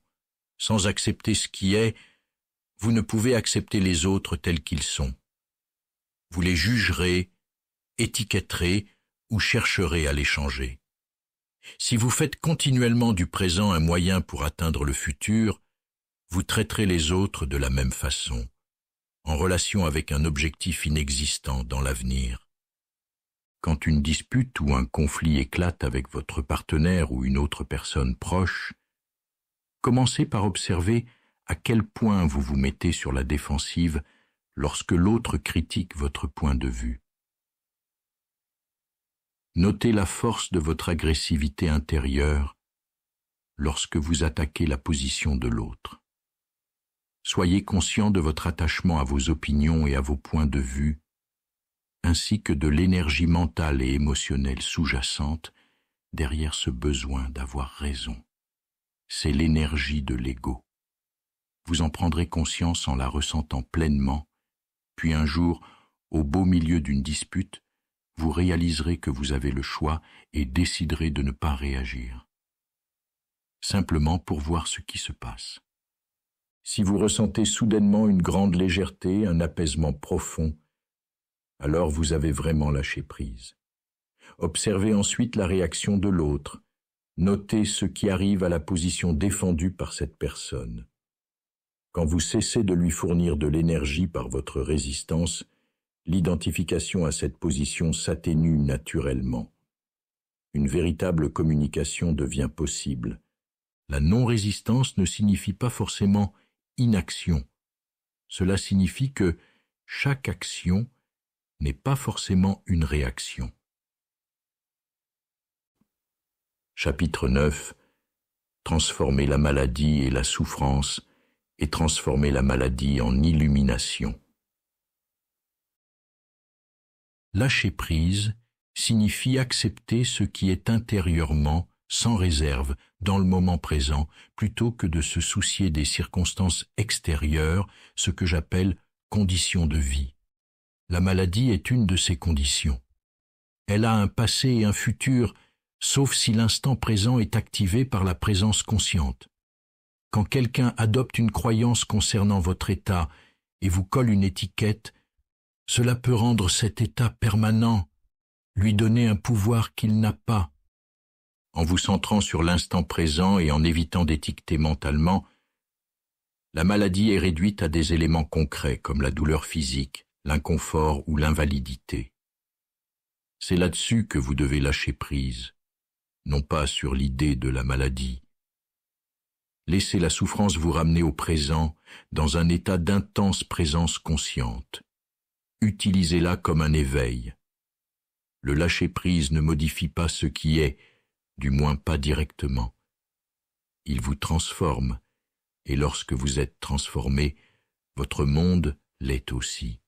Sans accepter ce qui est, vous ne pouvez accepter les autres tels qu'ils sont. Vous les jugerez, étiquetterez ou chercherez à les changer. Si vous faites continuellement du présent un moyen pour atteindre le futur, vous traiterez les autres de la même façon, en relation avec un objectif inexistant dans l'avenir. Quand une dispute ou un conflit éclate avec votre partenaire ou une autre personne proche, commencez par observer à quel point vous vous mettez sur la défensive lorsque l'autre critique votre point de vue. Notez la force de votre agressivité intérieure lorsque vous attaquez la position de l'autre. Soyez conscient de votre attachement à vos opinions et à vos points de vue, ainsi que de l'énergie mentale et émotionnelle sous-jacente derrière ce besoin d'avoir raison. C'est l'énergie de l'ego. Vous en prendrez conscience en la ressentant pleinement, puis un jour, au beau milieu d'une dispute, vous réaliserez que vous avez le choix et déciderez de ne pas réagir. Simplement pour voir ce qui se passe. Si vous ressentez soudainement une grande légèreté, un apaisement profond, alors vous avez vraiment lâché prise. Observez ensuite la réaction de l'autre. Notez ce qui arrive à la position défendue par cette personne. Quand vous cessez de lui fournir de l'énergie par votre résistance, l'identification à cette position s'atténue naturellement. Une véritable communication devient possible. La non-résistance ne signifie pas forcément inaction. Cela signifie que chaque action n'est pas forcément une réaction. Chapitre 9. Transformer la maladie et la souffrance et transformer la maladie en illumination. Lâcher prise signifie accepter ce qui est intérieurement, sans réserve, dans le moment présent, plutôt que de se soucier des circonstances extérieures, ce que j'appelle conditions de vie. La maladie est une de ces conditions. Elle a un passé et un futur, sauf si l'instant présent est activé par la présence consciente. Quand quelqu'un adopte une croyance concernant votre état et vous colle une étiquette, cela peut rendre cet état permanent, lui donner un pouvoir qu'il n'a pas. En vous centrant sur l'instant présent et en évitant d'étiqueter mentalement, la maladie est réduite à des éléments concrets comme la douleur physique, l'inconfort ou l'invalidité. C'est là-dessus que vous devez lâcher prise, non pas sur l'idée de la maladie. Laissez la souffrance vous ramener au présent dans un état d'intense présence consciente. Utilisez-la comme un éveil. Le lâcher-prise ne modifie pas ce qui est, du moins pas directement. Il vous transforme, et lorsque vous êtes transformé, votre monde l'est aussi.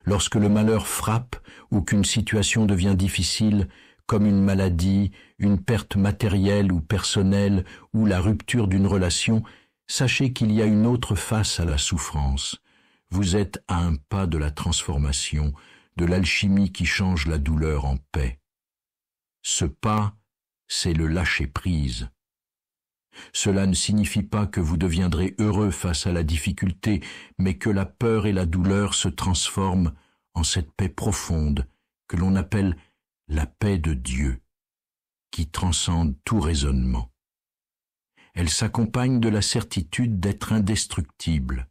Lorsque le malheur frappe ou qu'une situation devient difficile, comme une maladie, une perte matérielle ou personnelle ou la rupture d'une relation, sachez qu'il y a une autre face à la souffrance. Vous êtes à un pas de la transformation, de l'alchimie qui change la douleur en paix. Ce pas, c'est le lâcher-prise. Cela ne signifie pas que vous deviendrez heureux face à la difficulté, mais que la peur et la douleur se transforment en cette paix profonde que l'on appelle la paix de Dieu, qui transcende tout raisonnement. Elle s'accompagne de la certitude d'être indestructible.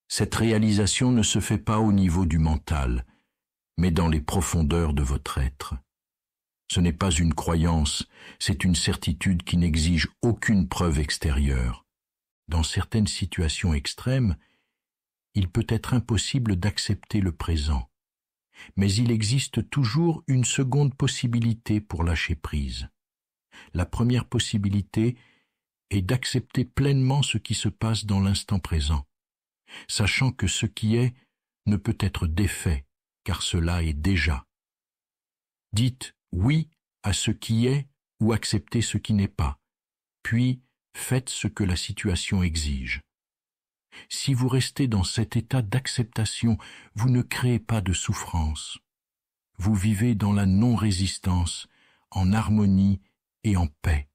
Cette réalisation ne se fait pas au niveau du mental, mais dans les profondeurs de votre être. Ce n'est pas une croyance, c'est une certitude qui n'exige aucune preuve extérieure. Dans certaines situations extrêmes, il peut être impossible d'accepter le présent, mais il existe toujours une seconde possibilité pour lâcher prise. La première possibilité est d'accepter pleinement ce qui se passe dans l'instant présent, sachant que ce qui est ne peut être défait, car cela est déjà. Dites oui à ce qui est ou acceptez ce qui n'est pas, puis faites ce que la situation exige. Si vous restez dans cet état d'acceptation, vous ne créez pas de souffrance. Vous vivez dans la non-résistance, en harmonie et en paix.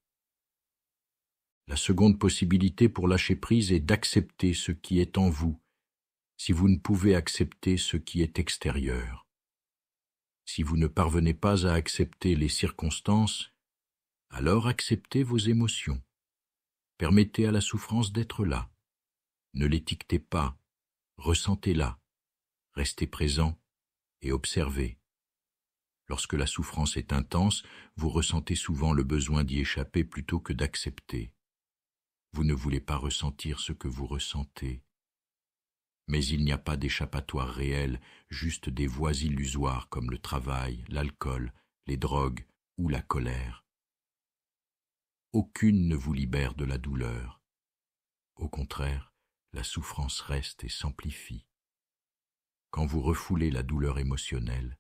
La seconde possibilité pour lâcher prise est d'accepter ce qui est en vous, si vous ne pouvez accepter ce qui est extérieur. Si vous ne parvenez pas à accepter les circonstances, alors acceptez vos émotions. Permettez à la souffrance d'être là. Ne l'étiquetez pas, ressentez-la, restez présent et observez. Lorsque la souffrance est intense, vous ressentez souvent le besoin d'y échapper plutôt que d'accepter. Vous ne voulez pas ressentir ce que vous ressentez. Mais il n'y a pas d'échappatoire réel, juste des voies illusoires comme le travail, l'alcool, les drogues ou la colère. Aucune ne vous libère de la douleur. Au contraire, la souffrance reste et s'amplifie. Quand vous refoulez la douleur émotionnelle,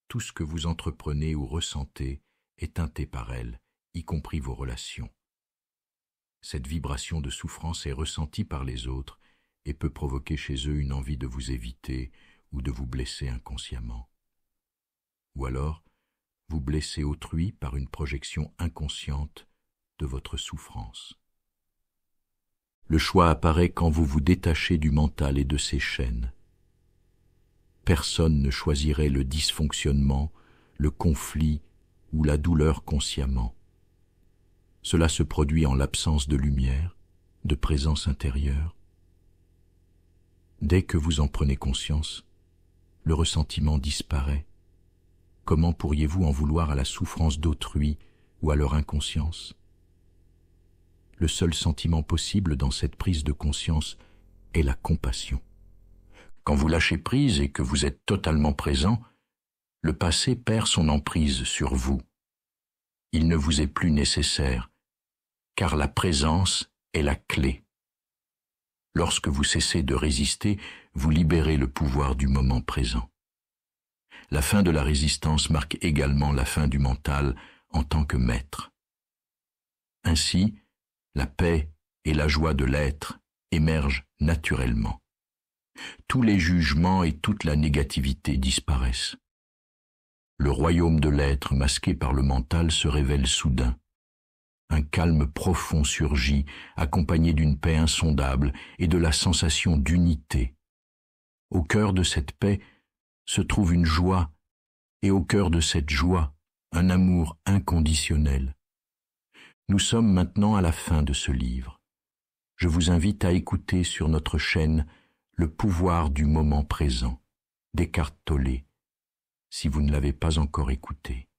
tout ce que vous entreprenez ou ressentez est teinté par elle, y compris vos relations. Cette vibration de souffrance est ressentie par les autres et peut provoquer chez eux une envie de vous éviter ou de vous blesser inconsciemment. Ou alors, vous blessez autrui par une projection inconsciente de votre souffrance. Le choix apparaît quand vous vous détachez du mental et de ses chaînes. Personne ne choisirait le dysfonctionnement, le conflit ou la douleur consciemment. Cela se produit en l'absence de lumière, de présence intérieure. Dès que vous en prenez conscience, le ressentiment disparaît. Comment pourriez-vous en vouloir à la souffrance d'autrui ou à leur inconscience? Le seul sentiment possible dans cette prise de conscience est la compassion. Quand vous lâchez prise et que vous êtes totalement présent, le passé perd son emprise sur vous. Il ne vous est plus nécessaire, car la présence est la clé. Lorsque vous cessez de résister, vous libérez le pouvoir du moment présent. La fin de la résistance marque également la fin du mental en tant que maître. Ainsi, la paix et la joie de l'être émergent naturellement. Tous les jugements et toute la négativité disparaissent. Le royaume de l'être masqué par le mental se révèle soudain. Un calme profond surgit, accompagné d'une paix insondable et de la sensation d'unité. Au cœur de cette paix se trouve une joie, et au cœur de cette joie, un amour inconditionnel. Nous sommes maintenant à la fin de ce livre. Je vous invite à écouter sur notre chaîne Le pouvoir du moment présent d'Eckhart Tolle, si vous ne l'avez pas encore écouté.